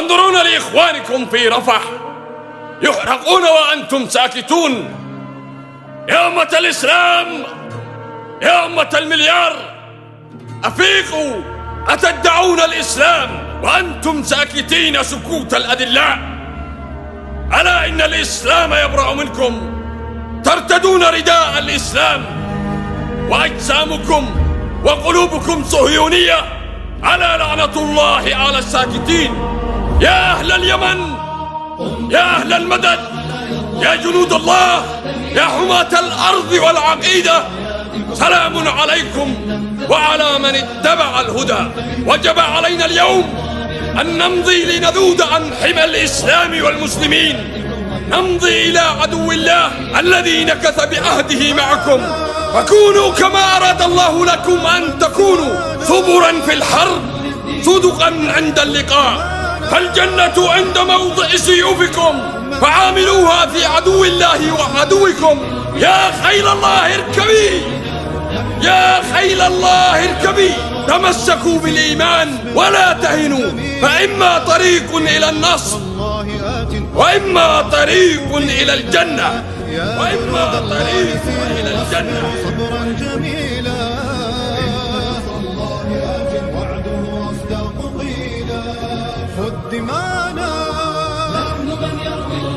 تنظرون لإخوانكم في رفح يحرقون وأنتم ساكتون. يا أمة الإسلام، يا أمة المليار، أفيقوا. أتدعون الإسلام وأنتم ساكتين سكوت الأدلاء؟ ألا إن الإسلام يبرأ منكم. ترتدون رداء الإسلام وأجسامكم وقلوبكم صهيونية. ألا لعنة الله على الساكتين. يا أهل اليمن، يا أهل المدد، يا جنود الله، يا حماة الأرض والعقيدة، سلام عليكم وعلى من اتبع الهدى. وجب علينا اليوم أن نمضي لنذود عن حمى الإسلام والمسلمين، نمضي إلى عدو الله الذي نكث بعهده معكم. فكونوا كما أراد الله لكم أن تكونوا، ثبرا في الحرب، صدقا عند اللقاء. فالجنة عند موضع سيوفكم، فعاملوها في عدو الله وعدوكم. يا خيل الله اركبي، يا خيل الله اركبي. تمسكوا بالإيمان ولا تهنوا، فإما طريق إلى النصر وإما طريق إلى الجنة، وإما طريق إلى الجنة.